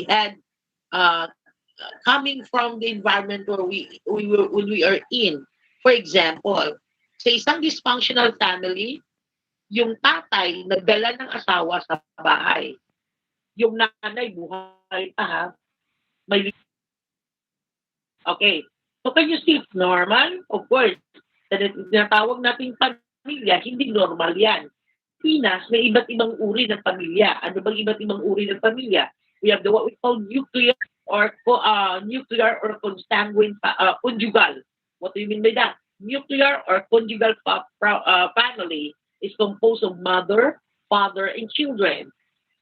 had uh, coming from the environment where when we are in. For example, sa isang dysfunctional family, yung tatay nagdala ng asawa sa bahay. Yung nanay buhay pa ha. May okay. So can you see it's normal? Of course. Tinatawag nating pamilya, hindi normal yan. Pinas, may iba't ibang uri ng pamilya. Ano bang iba't ibang uri ng pamilya? We have the what we call nuclear or consanguine conjugal. What do you mean by that? Nuclear or conjugal family is composed of mother, father, and children.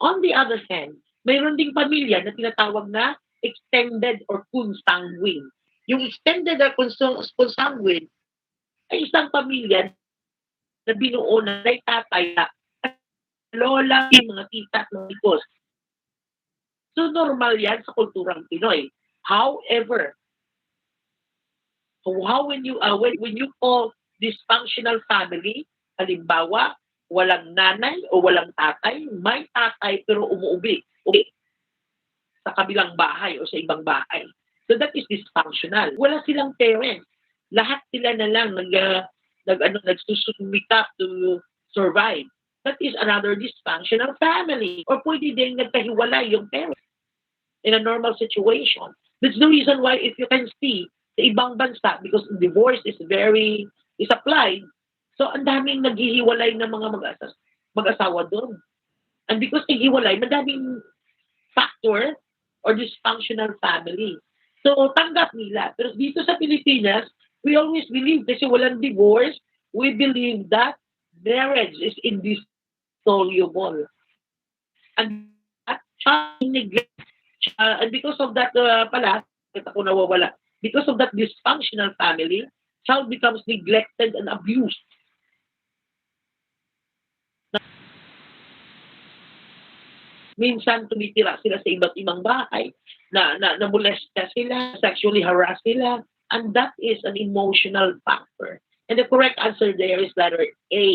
On the other hand, mayroon ding pamilya na tinatawag na extended or consanguine. Yung extended or consanguine ay isang pamilya na binuo na may tatay na lola, mga tita at mga tikos. So normal yan sa kulturang Pinoy. However, how when you call dysfunctional family, halimbawa, walang nanay o walang tatay, may tatay pero umuuwi sa kabilang bahay o sa ibang bahay. So that is dysfunctional. Wala silang parents. Lahat sila na lang nagsusumikap to survive. That is another dysfunctional family. Or pwede din nagkahiwalay yung parents in a normal situation. That's the reason why if you can see sa ibang bansa, because divorce is applied, so ang daming naghihiwalay ng mga mag-asawa doon. And because naghiwalay, madaming factor or dysfunctional family. So, tanggap nila. Pero dito sa Pilipinas, we always believe kasi walang divorce, we believe that marriage is indissoluble. And that child neglect, and because of that kita ko nawawala, because of that dysfunctional family, child becomes neglected and abused. Minsan tumitira sila sa iba't ibang bahay, na molesta sila, sexually harass sila, and that is an emotional factor. And the correct answer there is letter A.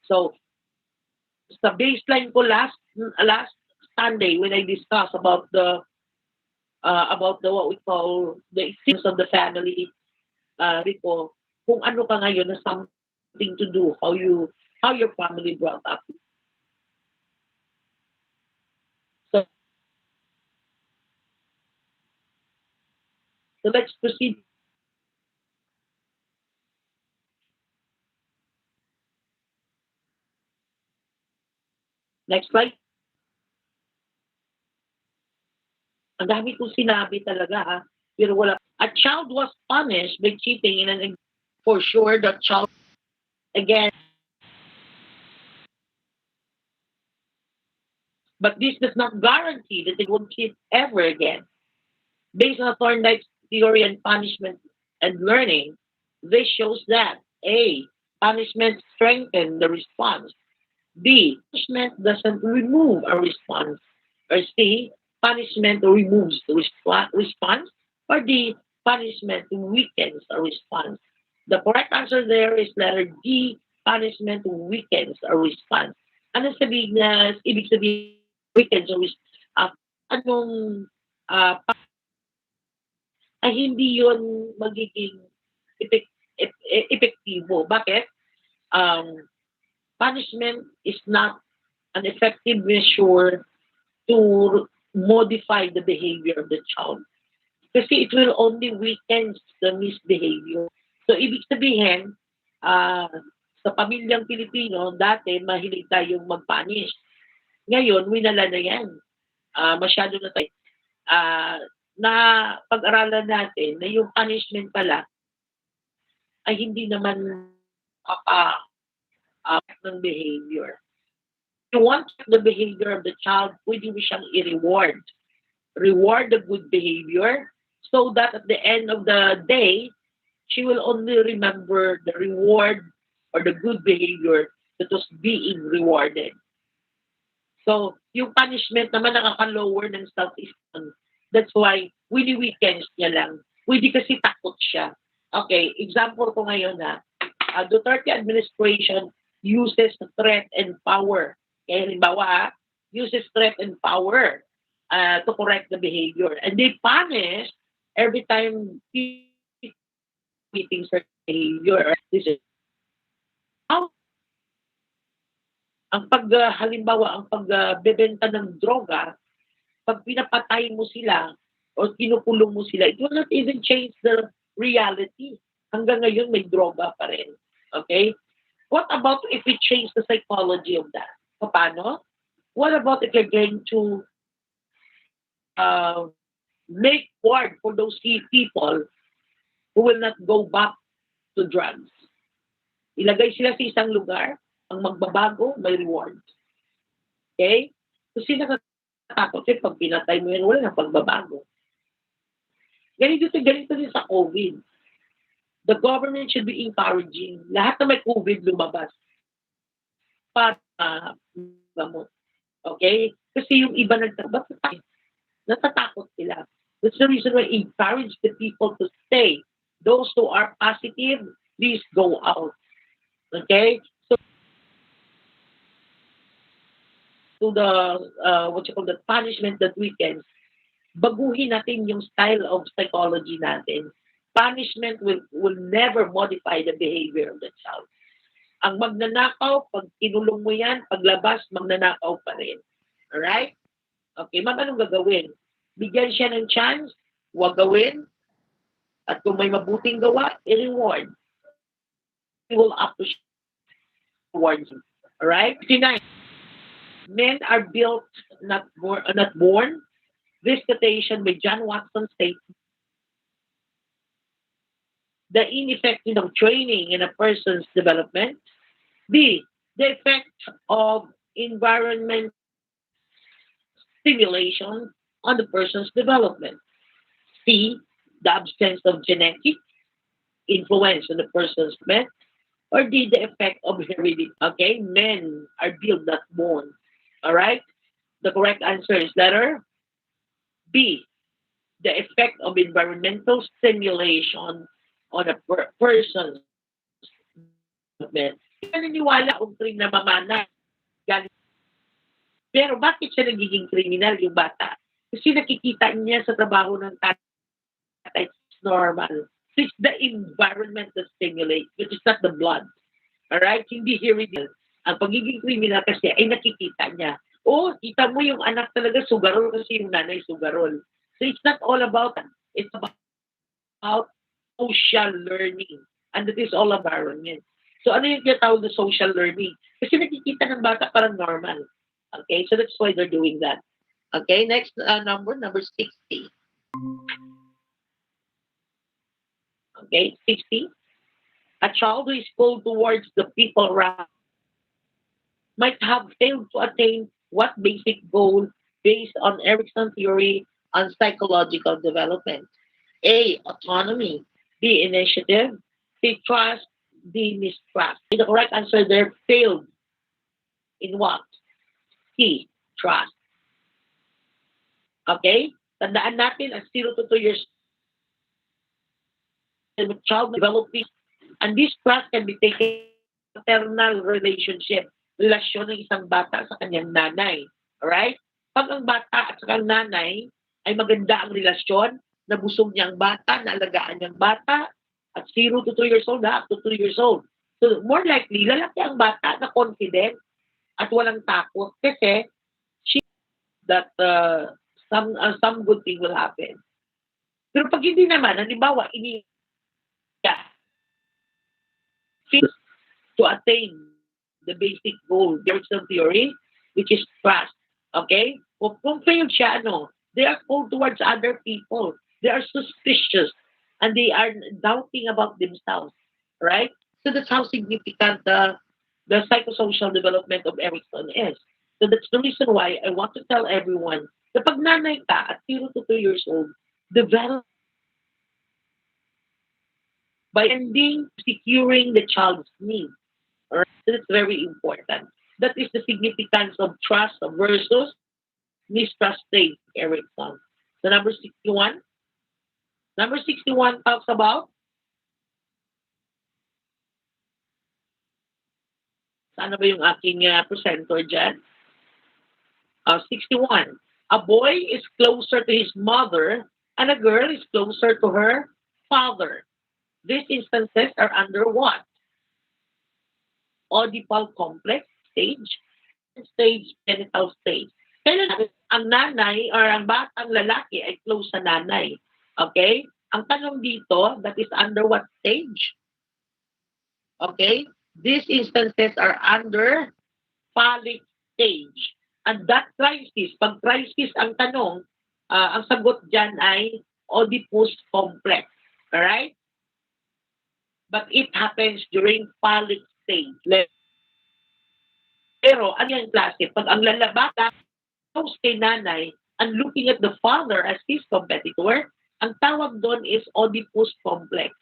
So, sa baseline ko last Sunday when I discussed about the what we call the existence of the family, ko, kung ano ka ngayon na something to do, how your family brought up. So, so let's proceed. Next slide. Ang dami kong sinabi talaga ha. Pero wala. A child was punished by cheating in an for sure that child again. But this does not guarantee that they won't cheat ever again. Based on Thorndike's theory and punishment and learning, this shows that A. Punishment strengthens the response. B. Punishment doesn't remove a response. Or C. Punishment removes the response. Or D. Punishment weakens a response. The correct answer there is letter D. Punishment weakens a response. Ano ibig sabihin weakens a response? Anong uh, ay hindi yun magiging epektibo. Bakit? Um, Punishment is not an effective measure to modify the behavior of the child. Kasi it will only weaken the misbehavior. So, ibig sabihin, uh, sa pamilyang Pilipino, dati mahilig tayong mag-punish. Ngayon, winala na yan. Masyado na tayo. Na pag-aralan natin na yung punishment pala ay hindi naman ng behavior. You want the behavior of the child, pwede mo siyang i-reward. Reward the good behavior so that at the end of the day, she will only remember the reward or the good behavior that was being rewarded. So, yung punishment naman nakaka-lower ng self-esteem. That's why, wini-weekends niya lang. Pwede kasi takot siya. Okay, example ko ngayon na, Duterte administration uses threat and power. Kaya halimbawa, uses threat and power to correct the behavior. And they punish every time meeting certain behavior. This is how ang pag halimbawa ang pagbebenta ng droga, pag pinapatay mo sila o kinukulong mo sila, it will not even change the reality. Hanggang ngayon may droga pa rin. Okay? What about if we change the psychology of that? Paano? What about if you're going to make reward for those people who will not go back to drugs? Ilagay sila sa isang lugar, ang magbabago, may reward. Okay? Kasi natatakot eh, pag pinatay mo yan, wala na pagbabago. Ganito din sa COVID. The government should be encouraging. Lahat na may COVID lumabas para gamot. Okay? Kasi yung iba natatakot sila. That's the reason why I encourage the people to stay. Those who are positive, please go out. Okay? So the what you call the punishment that we can baguhin natin yung style of psychology natin. Punishment will never modify the behavior of the child. Ang magnanakaw, pag kinulong mo yan, paglabas, magnanakaw pa rin. Alright? Okay, ma'am, anong gagawin? Bigyan siya ng chance, huwag gawin, at kung may mabuting gawa, i-reward. He will appreciate rewards. Alright? 59. Men are built, not born. This quotation by John Watson states, the ineffectiveness of training in a person's development. B, the effect of environment stimulation on the person's development. C, the absence of genetic influence on the person's development. Or D, the effect of heredity. Okay, men are built, not born. All right, the correct answer is letter B, the effect of environmental stimulation on a person's development. Naniniwala kung train na mamana. Pero bakit siya nagiging kriminal yung bata? Kasi nakikita niya sa trabaho ng tatay, it's normal. So it's the environment that stimulates, which is not the blood. Alright? Hindi hereditary. Ang pagiging kriminal kasi ay nakikita niya. Oh, kita mo yung anak talaga sugarol kasi yung nanay sugarol. So it's not all about that. It's about social learning. And it is all environment. So ano yung tinatawag na social learning? Kasi nakikita ng bata parang normal. Okay, so that's why they're doing that. Okay, next number 60. Okay, 60. A child who is pulled towards the people around might have failed to attain what basic goal based on Erikson theory on psychological development? A, autonomy. B, initiative. C, trust. D, mistrust. The correct answer there, failed. In what? C, trust. Okay? Tandaan natin, ang 0 to 2 years the child developing, and this trust can be taken paternal relationship, relasyon ng isang bata sa kanyang nanay. Alright? Pag ang bata at sa kanyang nanay ay maganda ang relasyon, nabusog niya ang bata, naalagaan niya ang bata, at 0 to 2 years old, up to 3 years old. So, more likely, lalaki ang bata na confident at walang takot kasi she that some good thing will happen. Pero pag hindi naman, halimbawa, to attain the basic goal, the Erikson theory, which is trust. Okay? Kung failed siya, they are cold towards other people. They are suspicious. And they are doubting about themselves. Right? So that's how significant the psychosocial development of Erikson is. So that's the reason why I want to tell everyone na pag nanay ka at 0 to 2 years old, develop by ending securing the child's needs. Alright? So that's very important. That is the significance of trust versus mistrusting Erikson. So number 61. Number 61 talks about saan ba yung aking presenter dyan? 61. A boy is closer to his mother, and a girl is closer to her father. These instances are under what? Oedipal complex stage, stage, genital stage. Kailan ang nanay or ang batang lalaki ay close sa nanay? Okay? Ang tanong dito, that is under what stage? Okay? These instances are under phallic stage. And that crisis, pag crisis ang tanong, ang sagot dyan ay Oedipus complex. Alright? But it happens during phallic stage. Pero ano yung klase? Pag ang lalabata close kay nanay and looking at the father as his competitor, ang tawag doon is Oedipus complex.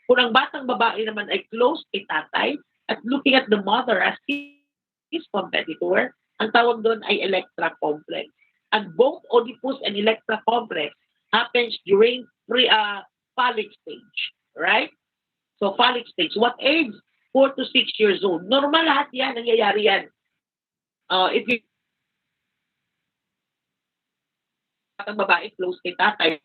Kung ang batang babae naman ay close kay tatay at looking at the mother as his competitor, ang tawag doon ay Electra complex. And both Oedipus and Electra complex happens during phallic stage. Right? So phallic stage. What age? 4 to 6 years old. Normal lahat yan. Nangyayari yan. If you ang babae close kay tatay,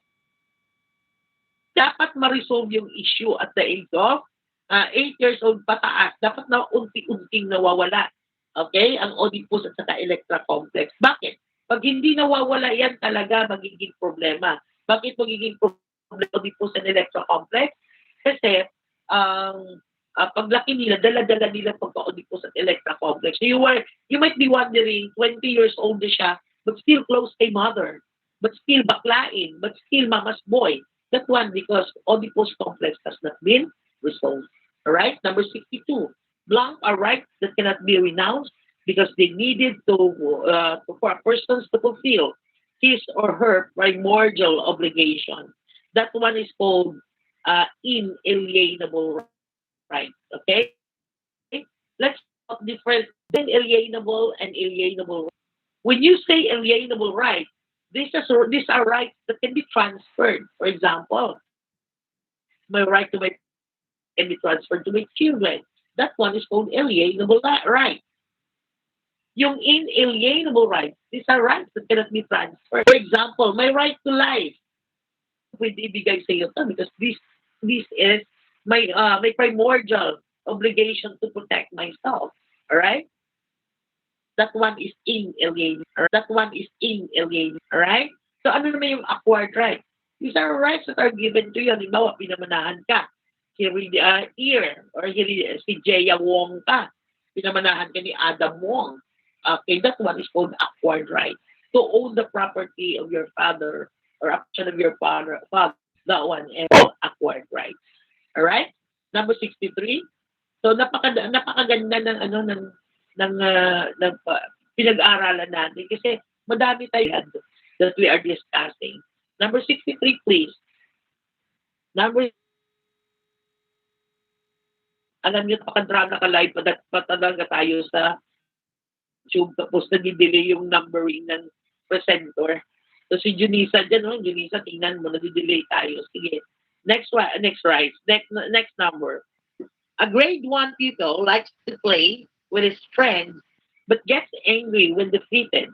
dapat ma-resolve yung issue at the age of 8 years old pataas. Dapat na unti-unting nawawala. Okay? Ang Oedipus at saka Electra complex. Bakit? Pag hindi nawawala yan talaga, magiging problema. Bakit magiging problema Oedipus and Electra complex? Kasi, paglaki nila, dala-dala nila pagka-Oedipus at Electra complex. So you might be wondering, 20 years old na siya, but still close kay mother, but still baklain, but still mama's boy. That one because Oedipus complex has not been resolved. Alright? Number 62. Blank are rights that cannot be renounced because they needed for a person to fulfill his or her primordial obligation. That one is called inalienable right. Okay? Let's talk difference between alienable and alienable. When you say alienable rights, these are rights that can be transferred. For example, my right to my can be transferred to my children. That one is called alienable right. Yung inalienable rights, these are rights that cannot be transferred. For example, my right to life. Pwede ibigay sa iyo to because this is my primordial obligation to protect myself. All right? That one is inalienable. That one is inalienable. All right? So ano naman yung acquired right? These are rights that are given to you. Halimbawa, pinamanahan ka. Si Ear or si Jeya Wong ka. Pinamanahan ka ni Adam Wong. Okay, that one is called acquired right. To own the property of your father or action of your father, that one is acquired right. All right? Number 63. So napakaganda ng pinag-aaralan natin kasi madami tayo that we are discussing. Number 63, please. Alam niyo, napakadrama ka live patalaga tayo sa YouTube tapos nag-delay yung numbering ng presenter. So si Junisa dyan, Junisa, tingnan mo, nag-delay tayo. Sige. Next number. A grade 1 pupil likes to play with his friends but gets angry when defeated.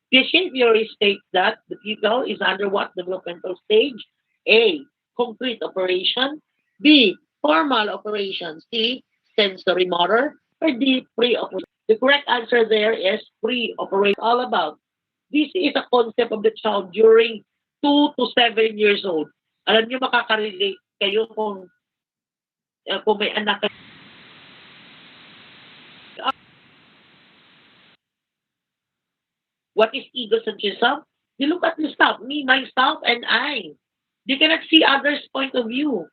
Piaget theory states that the pupil is under what developmental stage? A. Concrete operation. B. Formal operation. C. Sensory motor. Or D. Pre-operation. The correct answer there is pre-operation. All about. This is a concept of the child during 2 to 7 years old. Alam niyo, makaka-relate kayo kung may anak. What is egocentrism? You look at yourself, me, myself, and I. You cannot see others' point of view.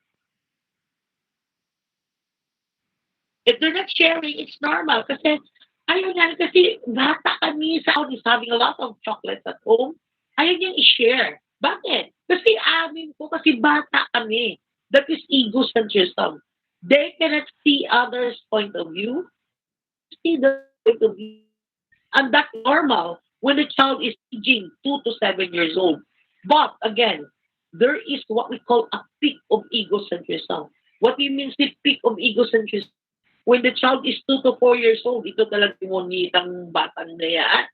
If they're not sharing, it's normal. Kasi, ayaw niya, kasi bata kami sa is having a lot of chocolates at home. Ayaw niyang i-share. Bakit? Kasi amin ko, kasi bata kami. That is egocentrism. They cannot see others' point of view. See the point of view. And that's normal when the child is aging 2 to 7 years old. But again, there is what we call a peak of egocentrism. What do you mean the peak of egocentrism? When the child is 2 to 4 years old, ito talaga ngunitang batang na yan,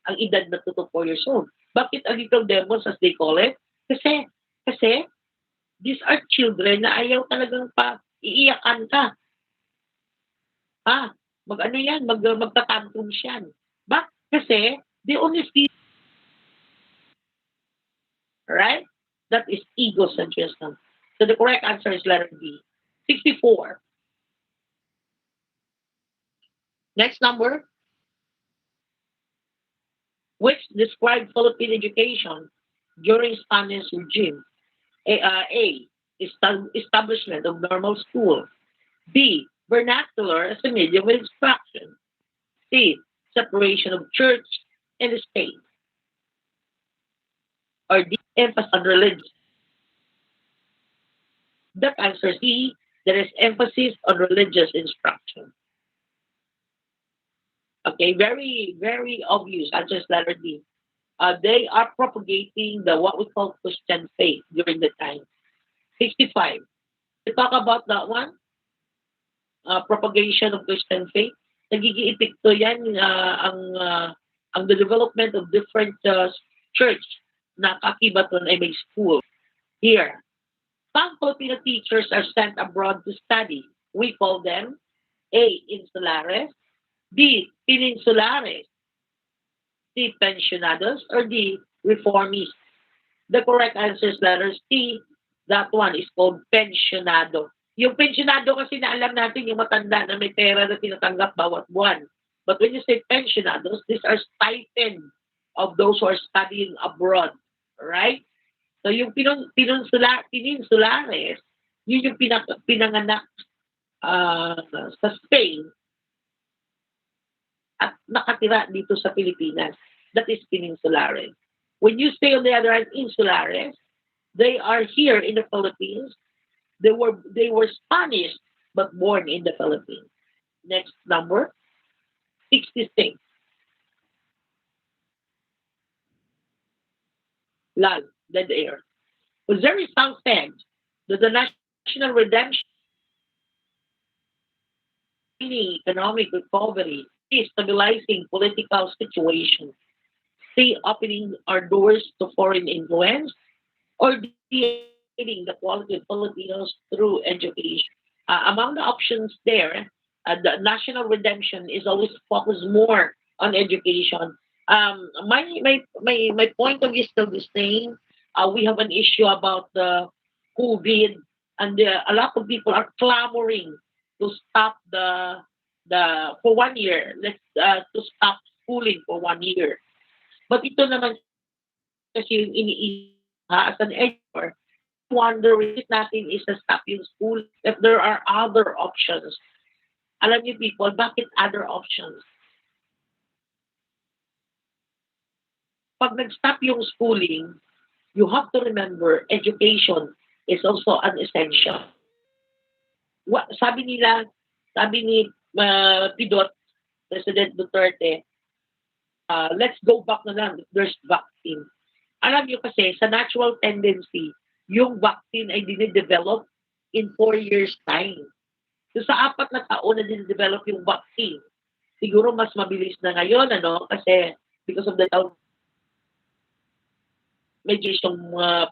ang edad na 2 to 4 years old. Bakit a little demons as they call it? Kasi these are children na ayaw talagang iiyakan ka. Mag-ano yan, magtatantrums yan. Bakit? Kasi they only see, right? That is egocentrism. So the correct answer is letter B. 64. Next number, which describe Philippine education during Spanish regime. A, establishment of normal school. B, vernacular as a medium of instruction. C, separation of church and state. Or D, emphasis on religion. The answer C, there is emphasis on religious instruction. Okay, very, very obvious. Answer is letter D. They are propagating the what we call Christian faith during the time. 65. To talk about that one, propagation of Christian faith, nagiging epekto yan ang the development of different church na kakibat nun ay may school. Here, some Filipino teachers are sent abroad to study. We call them A, insulares, B, peninsulares, C, pensionados, or D, reformists. The correct answer is letter C. That one is called pensionado. Yung pensionado kasi na alam natin yung matanda na may pera na tinatanggap bawat buwan. But when you say pensionados, these are stipend of those who are studying abroad. Right? So yung peninsulares, yun yung pinanganak sa Spain at nakatira dito sa Pilipinas. That is peninsulares. When you say on the other hand, insulares, they are here in the Philippines. They were Spanish but born in the Philippines. Next number, 66. Lal, dead air. Was there Rizal said that the national redemption, economic recovery, is stabilizing political situation, see opening our doors to foreign influence, or creating the quality of Filipinos through education. Among the options there, the national redemption is always focused more on education. My point of view is still the same. We have an issue about the COVID, and a lot of people are clamoring to stop the for 1 year. Let's to stop schooling for 1 year. But ito naman kasi yung as an editor, wonder if natin is to stop yung school if there are other options. Alam niyo people, bakit other options? Pag nag-stop yung schooling, you have to remember education is also an essential. Sabi ni Pidot, President Duterte, let's go back na lang if there's vaccine. Alam niyo kasi, sa natural tendency, yung vaccine ay dinidevelop in 4 years time. So sa 4 na taon na dinidevelop yung vaccine, siguro mas mabilis na ngayon, kasi because of the medication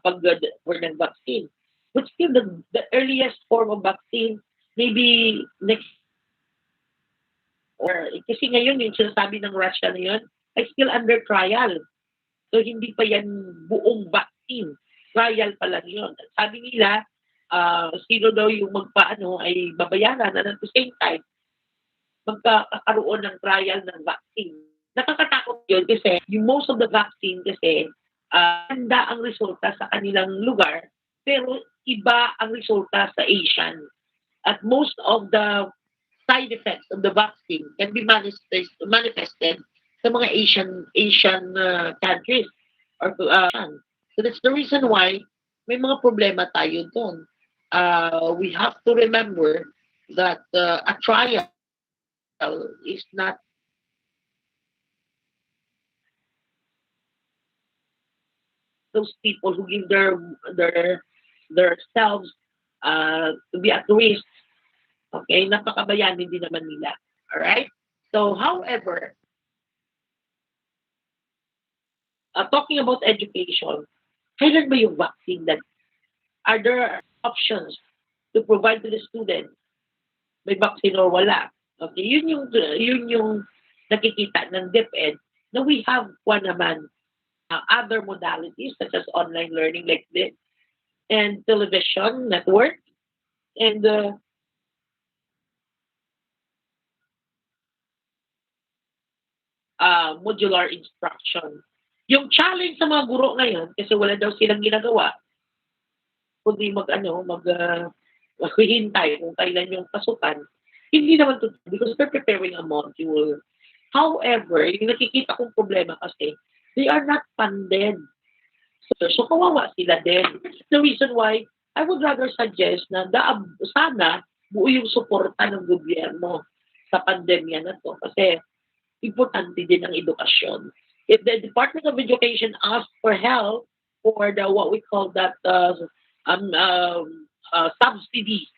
pag-word ng vaccine. But still, the earliest form of vaccine, maybe next, or kasi ngayon yung sinasabi ng Russia na yun, ay still under trial. So, hindi pa yan buong vaccine. Trial pa lang yun. Sabi nila, sino daw yung magpaano ay babayaran and at the same time, magkakaroon ng trial ng vaccine. Nakakatakot yun kasi yung most of the vaccine kasi handa ang resulta sa kanilang lugar pero iba ang resulta sa Asian. At most of the side effects of the vaccine can be manifested sa mga Asian countries. So that's the reason why may mga problema tayo doon. We have to remember that a trial is not those people who give their selves to be at risk. Okay, napakabayanin din naman nila. All right. So, however, talking about education, kailan ba yung vaccine that are there options to provide to the student? May vaccine or wala? Okay, yun yung nakikita ng DepEd na we have one naman other modalities such as online learning like this and television network and modular instruction. Yung challenge sa mga guro ngayon, kasi wala daw silang ginagawa, kundi maghihintay kung kailan yung pasukan, hindi naman to because they're preparing a module. However, yung nakikita kong problema kasi, they are not funded. So, kawawa sila din. The reason why, I would rather suggest na sana buo yung suporta ng gobyerno sa pandemya na to. Kasi importante din ang edukasyon. If the Department of Education asks for help for the what we call that subsidy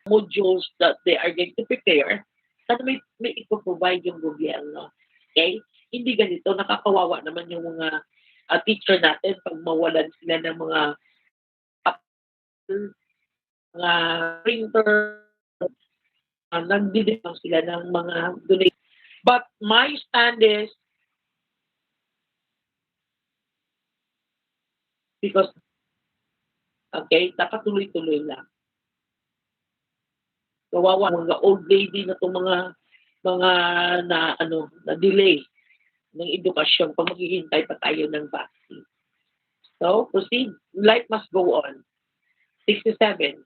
modules that they are going to prepare, sana may ipoprovide yung gobyerno. Okay? Hindi ganito, nakakawawa naman yung mga teacher natin pag mawalan sila ng mga printer, nagdidipang sila ng mga donation. But my stand is, because, okay, dapat tuloy-tuloy lang. Kawawa mga old lady na itong mga na delay ng edukasyon pag maghihintay pa tayo ng vaccine. So, proceed. Life must go on. 67.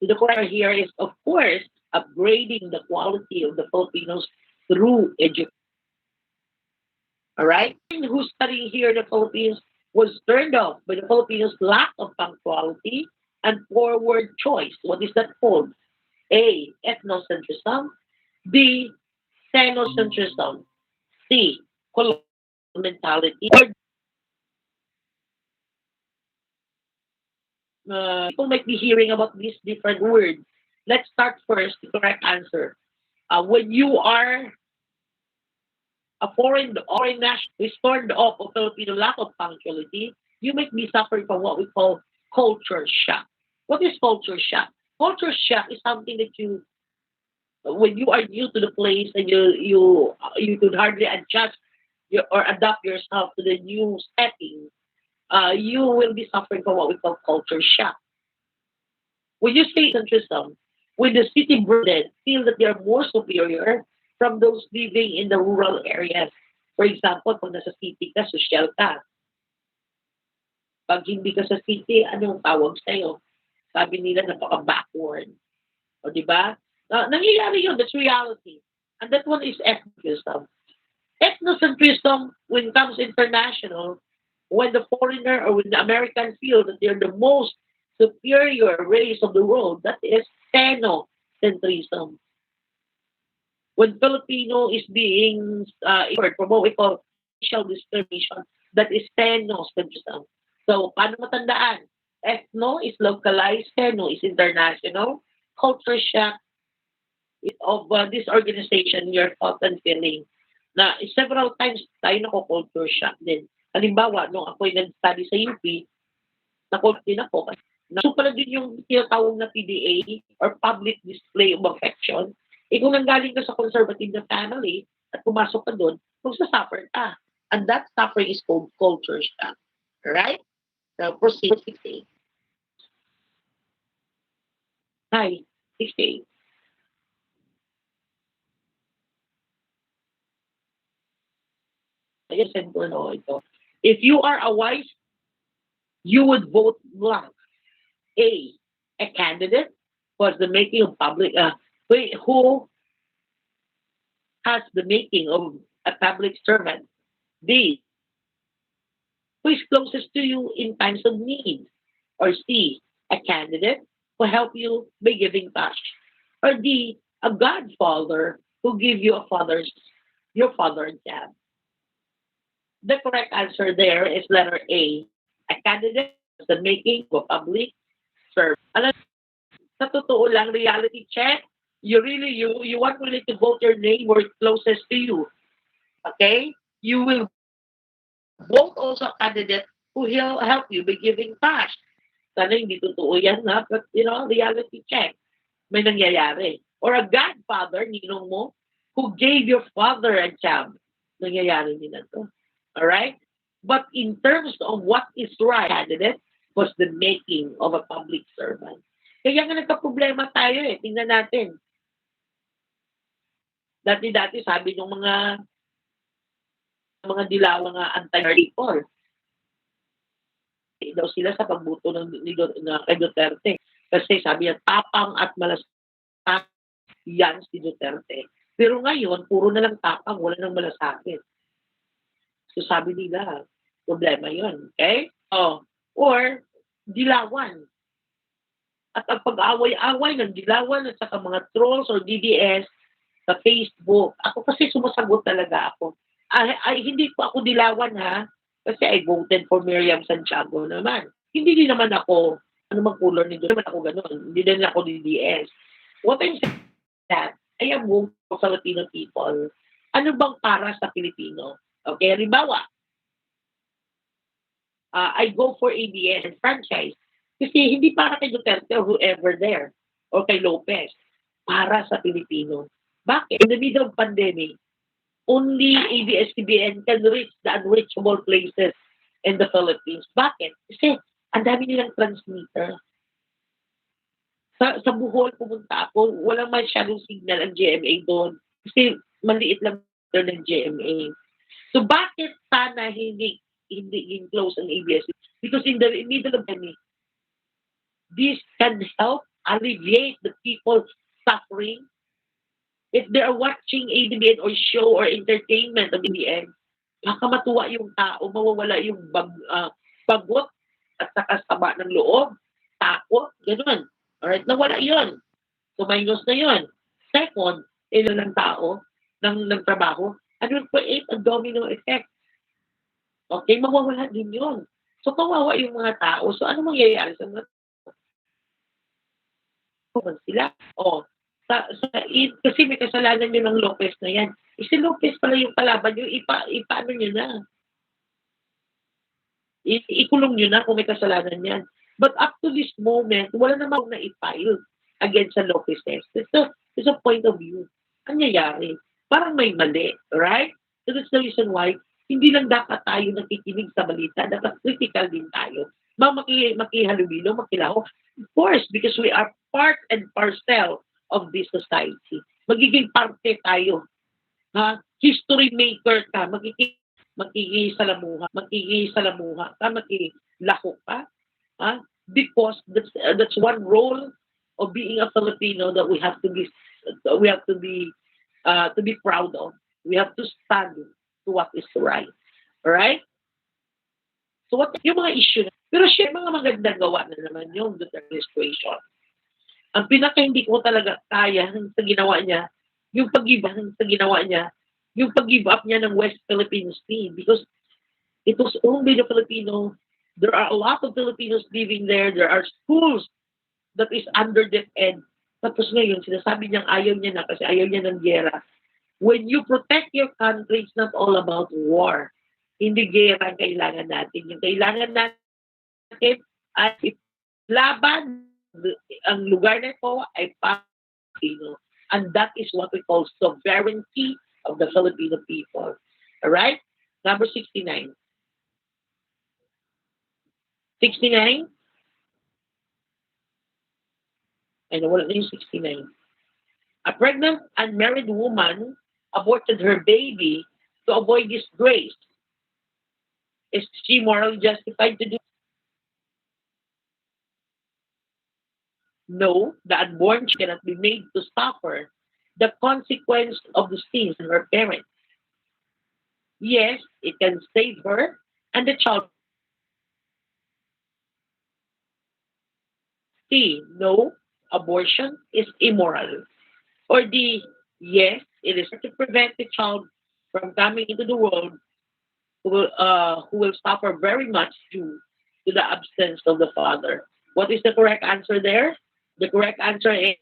The core here is, of course, upgrading the quality of the Filipinos through education. All right? Who's studying here in the Philippines was turned off by the Filipinos' lack of punctuality and forward choice. What is that called? A. Ethnocentrism. B. Ethnocentrism. C. Colonial mentality. People might be hearing about these different words. Let's start first, the correct answer. When you are a foreign national who is turned off of Filipino lack of punctuality, you might be suffering from what we call culture shock. What is culture shock? Culture shock is something that when you are new to the place and you could hardly adjust or adapt yourself to the new setting, you will be suffering from what we call culture shock. When you say centrism, when the city burden feel that they are more superior from those living in the rural areas. For example, kung nasa city ka, social ka. Pag hindi ka sa city, anong tawag sa'yo? Sabi nila, napaka-backward. O, di ba? Nangyayari yun. That's reality. And that one is ethnocentrism. Ethnocentrism, when it comes international, when the foreigner or when the Americans feel that they're the most superior race of the world, that is ethnocentrism. When Filipino is being from what we call racial discrimination, that is ethnocentrism. So, paano matandaan? Ethno is localized, ethno is international. Culture shock of this organization, your thought and feeling. Na several times tayo nako-culture shock din. Halimbawa, nung ako'y nag-study sa UP, na-culture din ako. So pala din yung tinatawag na PDA or public display of affection. Kung nanggaling ka sa conservative na family at pumasok ka doon, magsasuffer ka. And that suffering is called culture shock. Right? So proceed. 68. Hi, 68. Ayan, send ko na ito. If you are a wise, you would vote blank. A candidate who has the making of who has the making of a public servant. B, who is closest to you in times of need. Or C, a candidate who help you by giving touch. Or D, a godfather who give you your father job. The correct answer there is letter A candidate who has the making of a public servant. Alam, sa totoo lang, reality check, you want really to vote your neighbor closest to you. Okay? You will Both also a candidate who will help you by giving cash. Sana hindi totoo yan, ha? But, reality check. May nangyayari. Or a godfather, ninong mo, who gave your father a job. Nangyayari din na to. Alright? But in terms of what is right, candidate was the making of a public servant. Kaya nga nagka-problema tayo eh. Tingnan natin. Dati-dati sabi ng mga dilaw nga anti-married people, daw sila sa pagbuto kay Duterte. Kasi sabi niya, tapang at malasakit yan si Duterte. Pero ngayon, puro na lang tapang, wala nang malasakit. So sabi nila, problema yun. Okay? Or, dilawan. At ang pag-away-away ng dilawan at saka mga trolls or DDS sa Facebook. Ako kasi sumasagot talaga ako. Hindi po ako dilawan ha. Kasi I voted for Miriam Santiago naman. Hindi din naman ako, ano mang color nito, naman ako ganun. Hindi din ako DDS. What I'm saying is that I am voting for Filipino people. Ano bang para sa Pilipino? Okay, halimbawa, I go for ABS and franchise. Kasi hindi para kay Duterte or whoever there or kay Lopez. Para sa Pilipino. Bakit? In the middle of pandemic, only ABS-CBN can reach the unreachable places in the Philippines. Bakit? Kasi ang dami nilang transmitter. Sa Bohol pumunta ako, walang masyadong signal ang GMA doon. Kasi maliit lang ng GMA. So bakit sana hindi close ang ABS? Because in the middle of pandemic, this can help alleviate the people's suffering. If they are watching ABN or show or entertainment of ABN, baka matuwa yung tao, mawawala yung bagot at saka sama ng loob, takot, gano'n. Alright, nawala yun. So minus na yun. Second, ilan ng tao ng trabaho, and will create a domino effect. Okay, mawawala din yun. So kawawa yung mga tao. So ano mangyayari sa mga tao? Sila? Kasi may kasalanan nyo ng Lopez na yan. Si Lopez pala yung kalaban nyo, ipaano nyo na. Ikulong nyo na kung may kasalanan yan. But up to this moment, wala namang na i-file against sa Lopez test. It's a point of view. Ang nangyayari, parang may mali, right? So that's the reason why hindi lang dapat tayo nakikinig sa balita, dapat critical din tayo. Makihalubilo, makilaho. Of course, because we are part and parcel of this society. Magiging parte tayo. Ha? History maker ka. Makikisalamuha ka, makilaho ka. Ha? Because that's one role of being a Filipino that we have to be proud of. We have to stand to what is right. Alright? So what yung mga issue pero siya mga magandang gawa na naman yung administration. Ang pinaka hindi ko talaga kaya sa ginawa niya, yung pag-give up niya ng West Philippine Sea because it was only the Filipino. There are a lot of Filipinos living there. There are schools that is under that end. Tapos ngayon, sinasabi niyang ayaw niya na kasi ayaw niya ng gera. When you protect your country, it's not all about war. Hindi gera ang kailangan natin. Yung kailangan natin ay laban ang lugar na ito ay Filipino. And that is what we call sovereignty of the Filipino people. Alright? Number 69. 69? I know what is 69. A pregnant unmarried woman aborted her baby to avoid disgrace. Is she morally justified to do? No, the unborn cannot be made to suffer the consequence of the sins of her parents. Yes, it can save her and the child. C, no, abortion is immoral. Or D, yes, it is to prevent the child from coming into the world who will suffer very much due to the absence of the father. What is the correct answer there? The correct answer is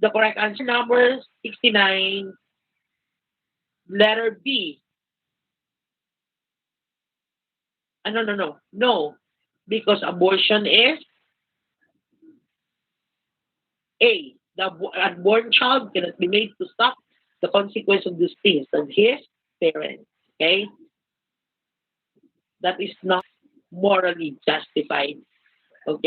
The correct answer, number 69, letter B. No, no, no. No. Because abortion is A. The unborn child cannot be made to stop the consequence of the sins of his parents. Okay? That is not morally justified. Okay?